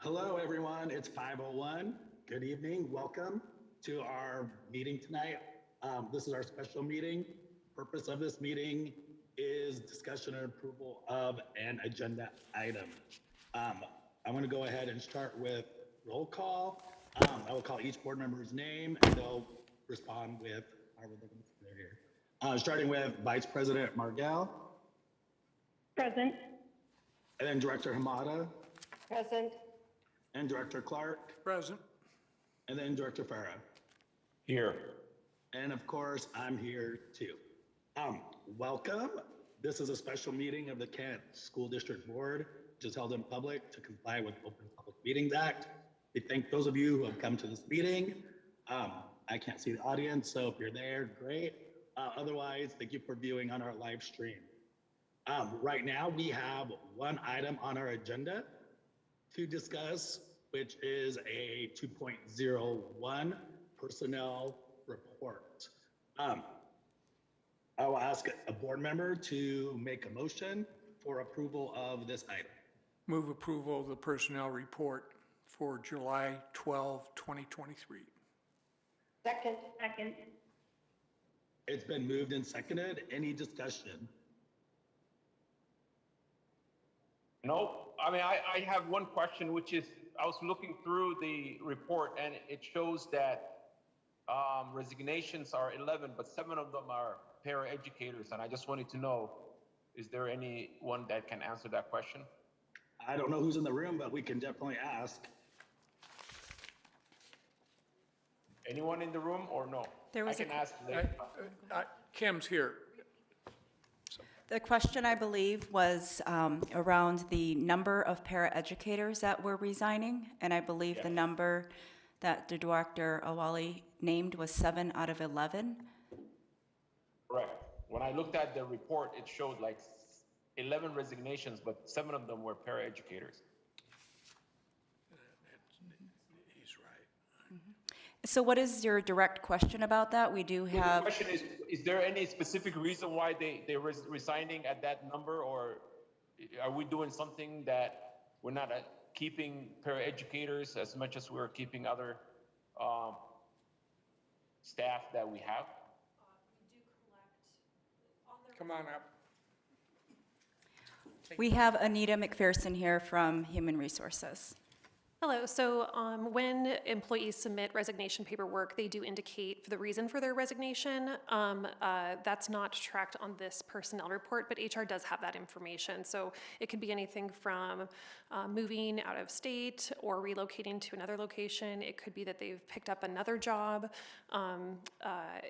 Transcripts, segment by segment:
Hello, everyone. It's 5:01. Good evening. Welcome to our meeting tonight. This is our special meeting. Purpose of this meeting is discussion and approval of an agenda item. I'm going to go ahead and start with roll call. I will call each board member's name and they'll respond with how we're looking here. Starting with Vice President Margell. Present. And then Director Hamada. Present. And Director Clark. Present. And then Director Farah. Here. And of course, I'm here too. Welcome. This is a special meeting of the Kent School District Board, which is held in public to comply with Open Public Meetings Act. We thank those of you who have come to this meeting. I can't see the audience, so if you're there, great. Otherwise, thank you for viewing on our live stream. Right now, we have one item on our agenda to discuss, which is a 2.01 personnel report. I will ask a board member to make a motion for approval of this item. Move approval of the personnel report for July 12, 2023. Second. It's been moved and seconded. Any discussion? No, I mean, I have one question, which is, I was looking through the report and it shows that resignations are 11, but 7 of them are paraeducators. And I just wanted to know, is there anyone that can answer that question? I don't know who's in the room, but we can definitely ask. Anyone in the room or no? There was I can ask later. Kim's here. The question, I believe, was around the number of paraeducators that were resigning, and I believe the number that the Director Awali named was 7 out of 11. Correct. When I looked at the report, it showed like 11 resignations, but 7 of them were paraeducators. He's right. So what is your direct question about that? We do The have, question is there any specific reason why they're resigning at that number, or are we doing something that we're not keeping paraeducators as much as we're keeping other staff that we have? We do collect on their. Come on up. we have Anita McPherson here from Human Resources. Hello, so when employees submit resignation paperwork, they do indicate the reason for their resignation. That's not tracked on this personnel report, but HR does have that information. So it could be anything from moving out of state or relocating to another location. It could be that they've picked up another job.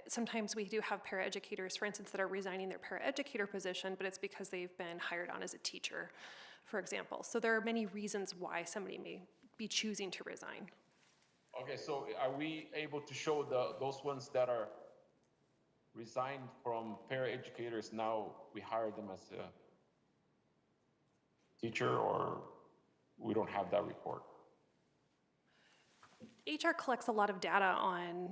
Sometimes we do have paraeducators, for instance, that are resigning their paraeducator position, but it's because they've been hired on as a teacher, for example. So there are many reasons why somebody may be choosing to resign. Okay, so are we able to show those ones that are resigned from paraeducators, now we hire them as a teacher, or we don't have that report? HR collects a lot of data on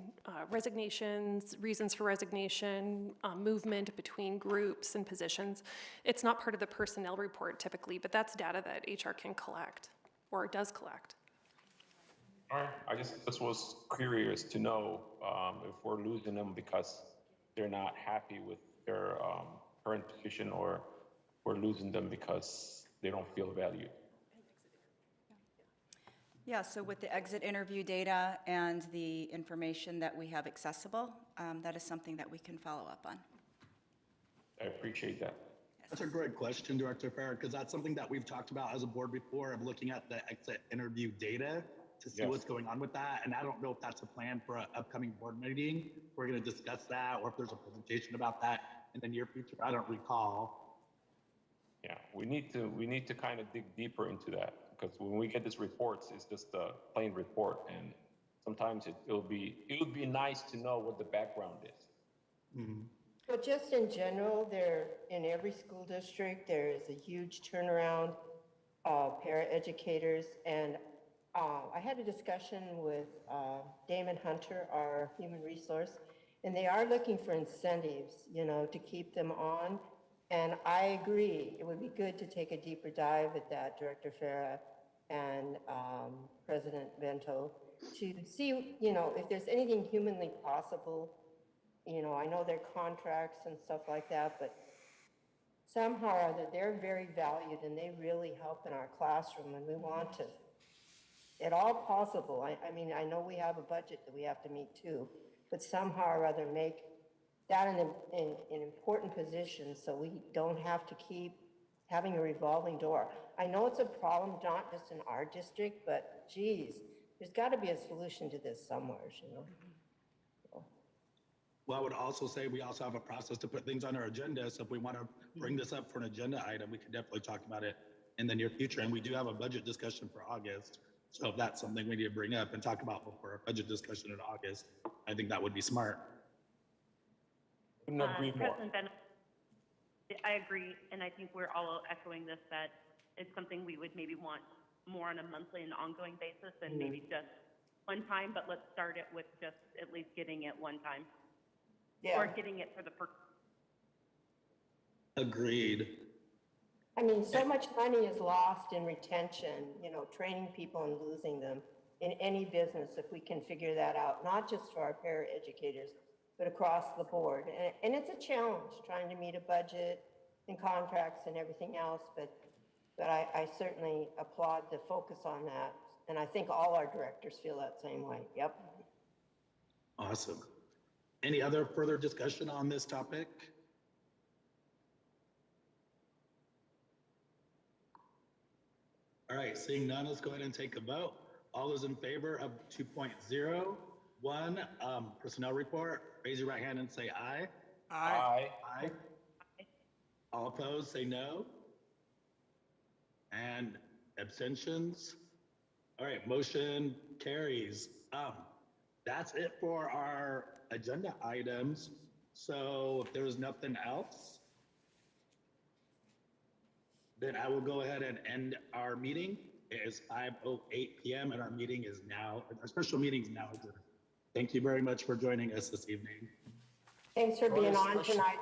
resignations, reasons for resignation, movement between groups and positions. It's not part of the personnel report typically, but that's data that HR can collect or does collect. All right, I just was curious to know if we're losing them because they're not happy with their current position, or we're losing them because they don't feel valued. Yeah, so with the exit interview data and the information that we have accessible, that is something that we can follow up on. I appreciate that. That's a great question, Director Farah, because that's something that we've talked about as a board before, of looking at the exit interview data to see what's going on with that. And I don't know if that's a plan for an upcoming board meeting. We're going to discuss that, or if there's a presentation about that in the near future. I don't recall. Yeah, we need to kind of dig deeper into that, because when we get these reports, it's just a plain report, and sometimes it would be nice to know what the background is. Mm-hmm. Well, just in general, in every school district, there is a huge turnaround of paraeducators. And I had a discussion with Damon Hunter, our human resource, and they are looking for incentives, to keep them on. And I agree, it would be good to take a deeper dive at that, Director Farah, and President Bento to see, you know, if there's anything humanly possible. You know, I know their contracts and stuff like that, but somehow or other, they're very valued and they really help in our classroom, and we want to, at all possible. I mean, I know we have a budget that we have to meet too, but somehow or other make that an important position so we don't have to keep having a revolving door. I know it's a problem, not just in our district, but geez, there's got to be a solution to this somewhere, you know? Well, I would also say we also have a process to put things on our agenda. So if we want to bring this up for an agenda item, we can definitely talk about it in the near future. And we do have a budget discussion for August. So if that's something we need to bring up and talk about before our budget discussion in August, I think that would be smart. Couldn't agree more. President Bennett, I agree, and I think we're all echoing this, that it's something we would maybe want more on a monthly and ongoing basis than maybe just one time, but let's start it with just at least getting it one time. Yeah. Or getting it for the first. Agreed. I mean, so much money is lost in retention, you know, training people and losing them in any business if we can figure that out, not just for our paraeducators, but across the board. And it's a challenge trying to meet a budget and contracts and everything else, but I certainly applaud the focus on that. And I think all our directors feel that same way. Yep. Awesome. Any other further discussion on this topic? All right, seeing none, let's go ahead and take a vote. All those in favor of 2.01, personnel report, raise your right hand and say aye. Aye. Aye. All opposed, say no. And abstentions? All right, motion carries. That's it for our agenda items. So if there's nothing else, then I will go ahead and end our meeting. It is 5:08 p.m. and our meeting is now, our special meeting is now adjourned. Thank you very much for joining us this evening. Thanks for being on tonight.